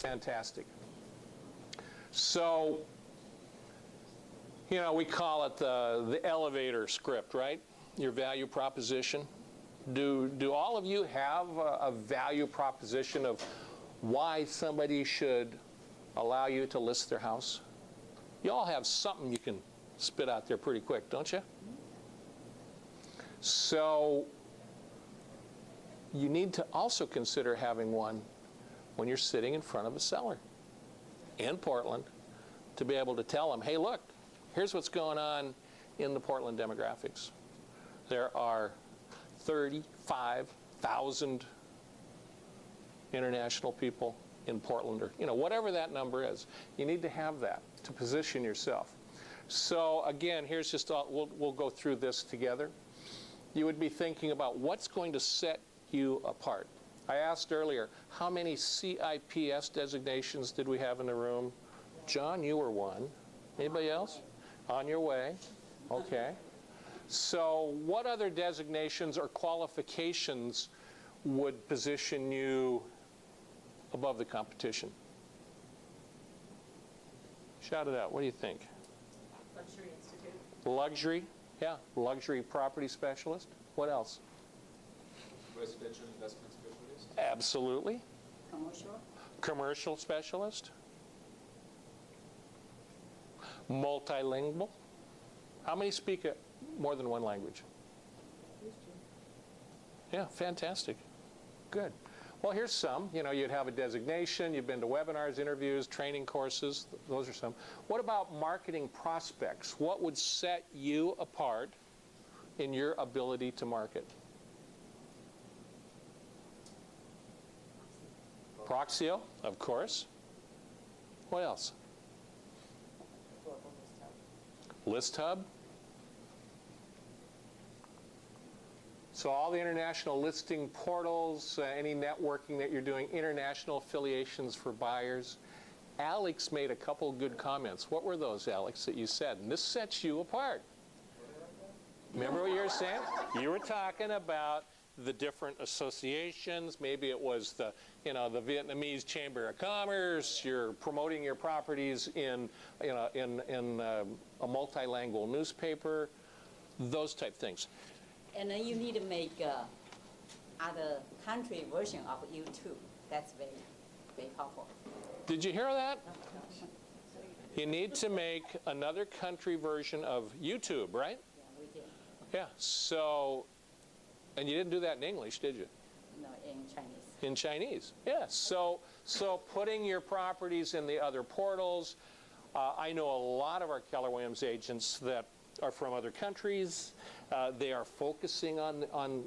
fantastic. So, you know, we call it the elevator script, right? Your value proposition. Do all of you have a value proposition of why somebody should allow you to list their house? You all have something you can spit out there pretty quick, don't you? So you need to also consider having one when you're sitting in front of a seller in Portland to be able to tell them, hey, look, here's what's going on in the Portland demographics. There are 35,000 international people in Portland, or whatever that number is. You need to have that to position yourself. So again, here's just we'll go through this together. You would be thinking about what's going to set you apart. I asked earlier, how many CIPS designations did we have in the room? John, you were one. Anybody else? On your way. Okay. So what other designations or qualifications would position you above the competition? Shout it out. What do you think? Luxury Institute. Luxury? Yeah. Luxury property specialist. What else? Residential investment specialist. Absolutely. Commercial. Commercial specialist. Multilingual. How many speak more than one language? Yeah, fantastic. Good. Well, here's some. You'd have a designation. You've been to webinars, interviews, training courses. Those are some. What about marketing prospects? What would set you apart in your ability to market? Proxio, of course. What else? List Hub. So all the international listing portals, any networking that you're doing, international affiliations for buyers. Alex made a couple good comments. What were those, Alex, that you said? And this sets you apart. Remember what you were saying? You were talking about the different associations. Maybe it was the Vietnamese Chamber of Commerce. You're promoting your properties in a multilingual newspaper. Those type things. And then you need to make other country version of YouTube. That's very, very powerful. Did you hear that? You need to make another country version of YouTube, right? Yeah, we did. Yeah. So, and you didn't do that in English, did you? No, in Chinese. In Chinese, yes. So putting your properties in the other portals. I know a lot of our Keller Williams agents that are from other countries. They are focusing on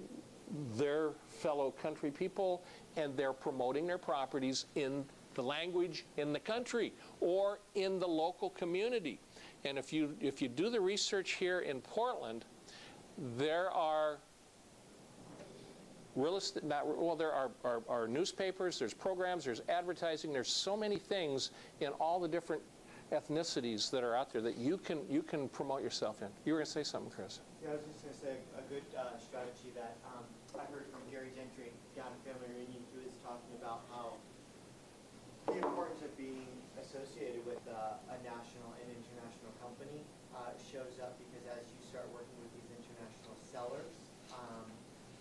their fellow country people, and they're promoting their properties in the language in the country or in the local community. And if you do the research here in Portland, there are there are newspapers, there's programs, there's advertising, there's so many things in all the different ethnicities that are out there that you can promote yourself in. You were going to say something, Chris. Yeah, I was just going to say a good strategy that I heard from Gary Gentry down in Family Reunion. He was talking about how the importance of being associated with a national and international company shows up because as you start working with these international sellers,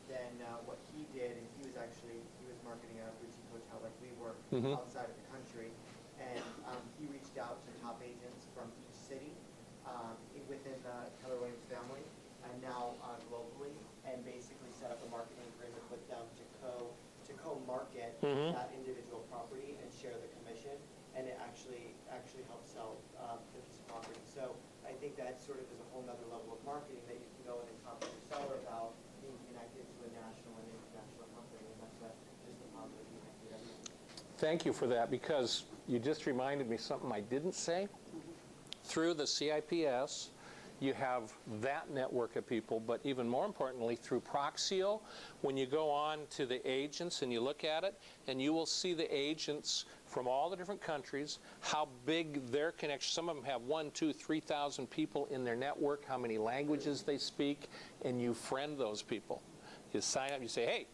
then what he did, and he was marketing a boutique hotel like we were outside of the country, and he reached out to top agents from each city within the Keller Williams family, and now globally, and basically set up a marketing agreement with them to co-market that individual property and share the commission, and it actually helps sell the piece of property. So I think that sort of is a whole nother level of marketing that you can go in and talk to your seller about being connected to a national and international company, and that's just a positive connected everything. Thank you for that, because you just reminded me something I didn't say. Through the CIPS, you have that network of people, but even more importantly, through Proxio, when you go on to the agents and you look at it, and you will see the agents from all the different countries, how big their connection. Some of them have 1,000, 2,000, 3,000 people in their network, how many languages they speak, and you friend those people. You sign up, you say, hey,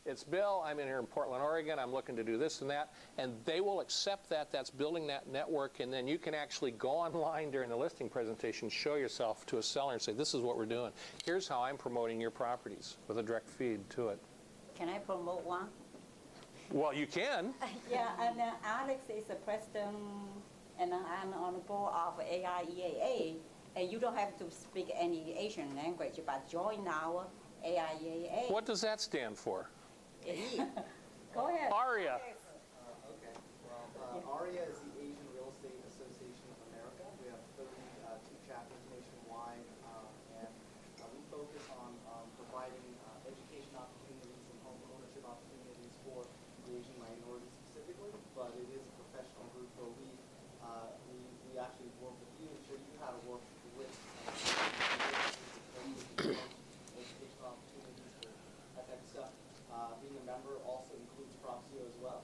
it's Bill, I'm in here in Portland, Oregon, I'm looking to do this and that, and they will accept that. That's building that network, and then you can actually go online during the listing presentation, show yourself to a seller and say, this is what we're doing. Here's how I'm promoting your properties with a direct feed to it. Can I promote one? Well, you can. Yeah, and Alex is the president, and I'm on the board of AIEAA, and you don't have to speak any Asian language, but join our AIEAA. What does that stand for? Go ahead. ARIA. Okay. Well, ARIA is the Asian Real Estate Association of America. We have 32 chapters nationwide, and we focus on providing education opportunities and home ownership opportunities for the Asian minority specifically. But it is a professional group where we actually work with you and show you how to work with educational opportunities for that type of stuff. Being a member also includes Proxio as well.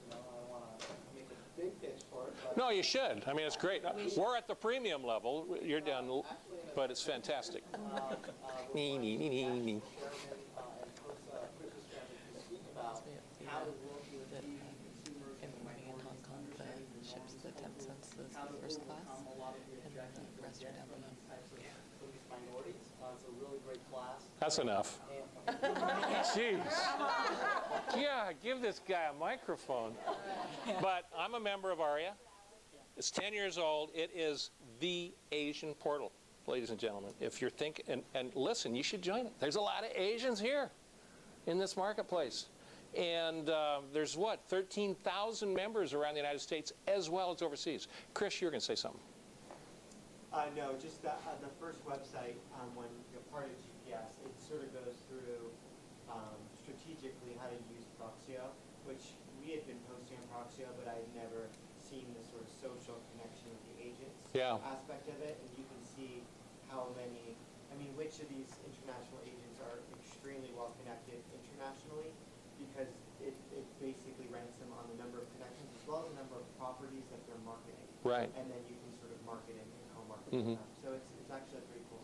You know, I don't want to make a big pitch for it, but No, you should. I mean, it's great. We're at the premium level. You're down, but it's fantastic. Nee, nee, nee, nee, nee. Chairman and Chris Chairman to speak about how to work with the consumers and minorities to understand the ships the 10 cents is how to first overcome class, a lot of the and objections the that rest we are get down from below. these types of from these minorities. It's a really great class. That's enough. Jeez. Yeah, give this guy a microphone. But I'm a member of ARIA. It's 10 years old. It is the Asian portal, ladies and gentlemen. If you're thinking, and listen, you should join it. There's a lot of Asians here in this marketplace. And there's, what, 13,000 members around the United States as well as overseas. Chris, you were going to say something. No, just the first website, when you're part of GPS, it sort of goes through strategically how to use Proxio, which we had been posting on Proxio, but I had never seen the sort of social connection with the agents aspect of it. And you can see how many, I mean, which of these international agents are extremely well connected internationally, because it basically ranks them on the number of connections as well as the number of properties that they're marketing. Right. And then you can sort of market it and co-market Mhm. them. So it's actually pretty cool.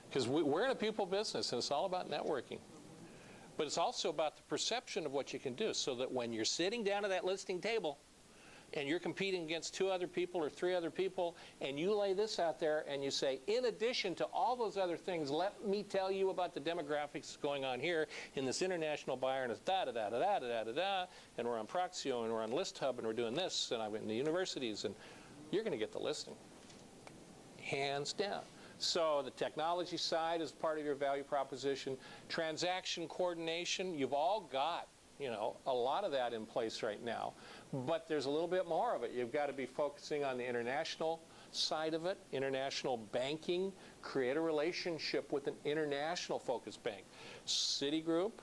Because we're in a people business, and it's all about networking. But it's also about the perception of what you can do, so that when you're sitting down at that listing table and you're competing against 2 other people or 3 other people, and you lay this out there and you say, in addition to all those other things, let me tell you about the demographics going on here in this international buyer, and it's da-da-da-da-da-da-da-da, and we're on Proxio, and we're on ListHub, and we're doing this, and I'm in the universities, and you're going to get the listing. Hands down. So the technology side is part of your value proposition. Transaction coordination, you've all got, you know, a lot of that in place right now. But there's a little bit more of it. You've got to be focusing on the international side of it, international banking, create a relationship with an international focused bank. Citigroup,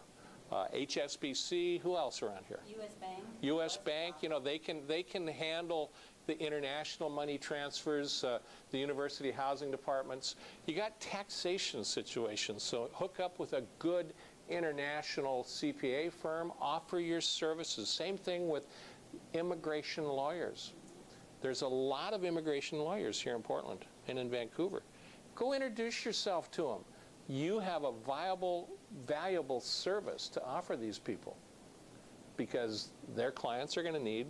HSBC, who else around here? U.S. Bank. U.S. Bank, you know, they can handle the international money transfers, the university housing departments. You got taxation situations, so hook up with a good international CPA firm, offer your services. Same thing with immigration lawyers. There's a lot of immigration lawyers here in Portland and in Vancouver. Go introduce yourself to them. You have a viable, valuable service to offer these people, because their clients are going to need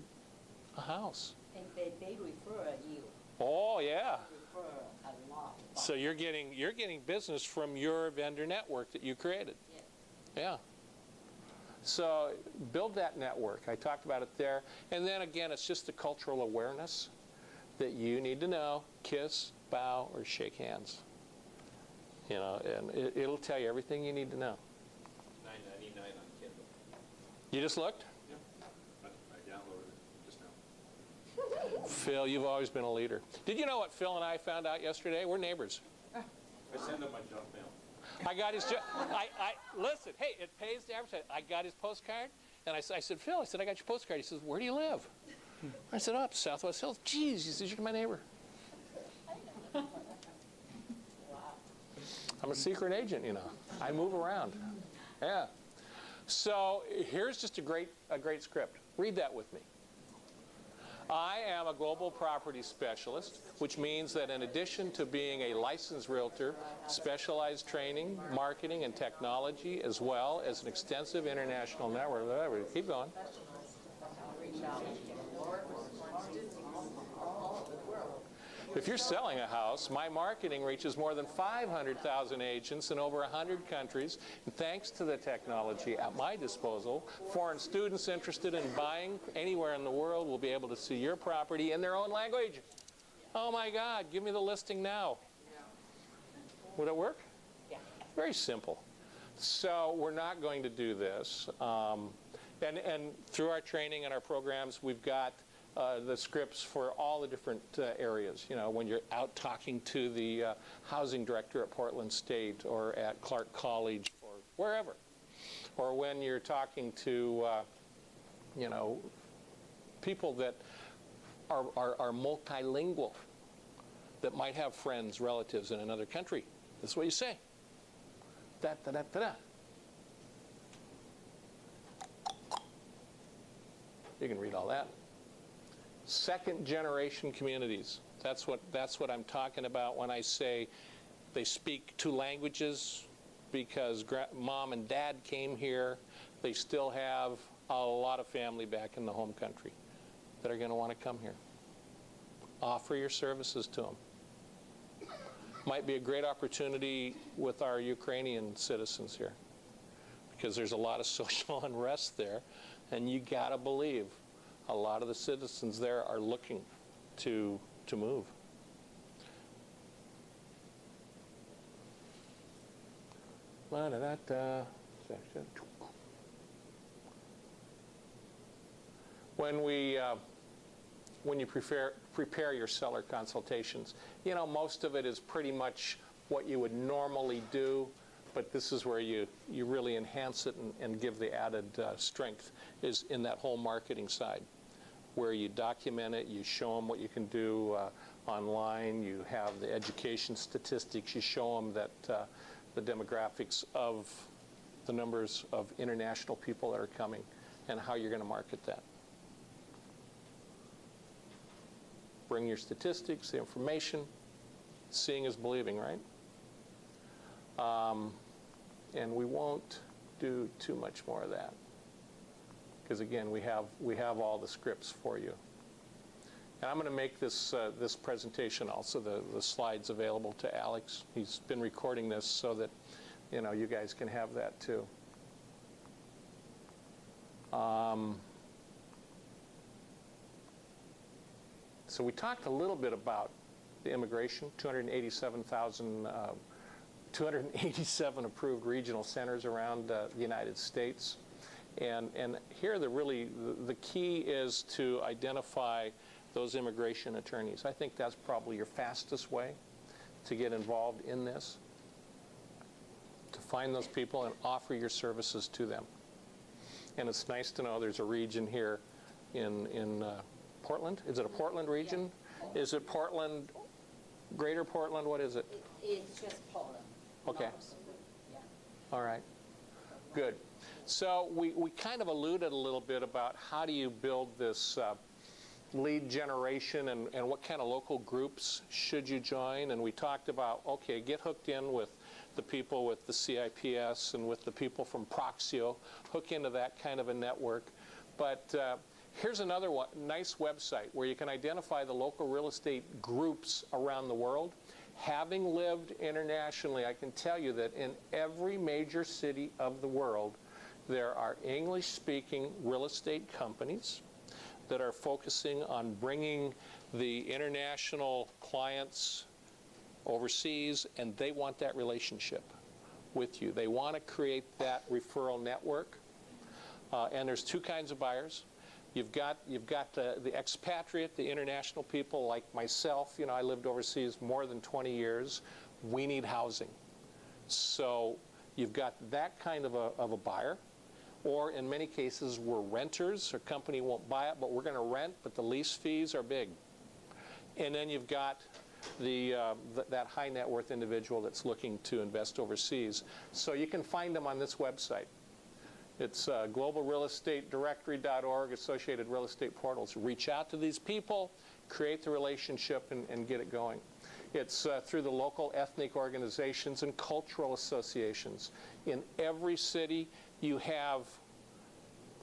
a house. And they refer you. Oh, yeah. Refer a lot. So you're getting business from your vendor network that you created. Yes. Yeah. So build that network. I talked about it there. And then again, it's just the cultural awareness that you need to know. Kiss, bow, or shake hands. You know, and it'll tell you everything you need to know. $9.99 on Kindle. You just looked? Yep. I downloaded it just now. Phil, you've always been a leader. Did you know what Phil and I found out yesterday? We're neighbors. I send them my junk mail. I got his, listen, hey, it pays to advertise. I got his postcard, and I said, Phil, I got your postcard. He says, where do you live? I said, up Southwest Hills. Geez, he says, you're my neighbor. I'm a secret agent, you know. I move around. Yeah. So here's just a great script. Read that with me. I am a global property specialist, which means that in addition to being a licensed realtor, specialized training, marketing, and technology, as well as an extensive international network, whatever, keep going. If you're selling a house, my marketing reaches more than 500,000 agents in over 100 countries. And thanks to the technology at my disposal, foreign students interested in buying anywhere in the world will be able to see your property in their own language. Oh my God, give me the listing now. Would it work? Yeah. Very simple. So we're not going to do this. And through our training and our programs, we've got the scripts for all the different areas. You know, when you're out talking to the housing director at Portland State or at Clark College or wherever. Or when you're talking to, you know, people that are multilingual, that might have friends, relatives in another country. This is what you say. Da-da-da-da-da. You can read all that. Second generation communities. That's what I'm talking about when I say they speak 2 languages because mom and dad came here. They still have a lot of family back in the home country that are going to want to come here. Offer your services to them. Might be a great opportunity with our Ukrainian citizens here because there's a lot of social unrest there, and you got to believe a lot of the citizens there are looking to move. When you prepare your seller consultations, you know, most of it is pretty much what you would normally do, but this is where you really enhance it and give the added strength, is in that whole marketing side, where you document it, you show them what you can do online, you have the education statistics, you show them that the demographics of the numbers of international people that are coming and how you're going to market that. Bring your statistics, the information. Seeing is believing, right? And we won't do too much more of that, because again, we have all the scripts for you. And I'm going to make this this presentation also, the slides, available to Alex. He's been recording this so that, you know, you guys can have that too. So we talked a little bit about the immigration, 287 approved regional centers around the United States. And here the key is to identify those immigration attorneys. I think that's probably your fastest way to get involved in this, to find those people and offer your services to them. And it's nice to know there's a region here in Portland. Is it a Portland region? Yeah. Is it Portland, Greater Portland? What is it? It's just Portland. Okay. Yeah. All right. Good. So we kind of alluded a little bit about how do you build this lead generation and what kind of local groups should you join. And we talked about, okay, get hooked in with the people with the CIPS and with the people from Proxio. Hook into that kind of a network. But here's another one, nice website where you can identify the local real estate groups around the world. Having lived internationally, I can tell you that in every major city of the world, there are English-speaking real estate companies that are focusing on bringing the international clients overseas, and they want that relationship with you. They want to create that referral network. And there's 2 kinds of buyers. You've got the expatriate, the international people like myself. You know, I lived overseas more than 20 years. We need housing. So you've got that kind of a buyer. Or in many cases, we're renters. Our company won't buy it, but we're going to rent, but the lease fees are big. And then you've got that high net worth individual that's looking to invest overseas. So you can find them on this website. It's globalrealestatedirectory.org, associated real estate portals. Reach out to these people, create the relationship, and get it going. It's through the local ethnic organizations and cultural associations. In every city, you have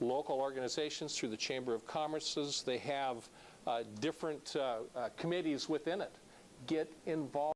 local organizations through the Chamber of Commerce's. They have different committees within it. Get involved.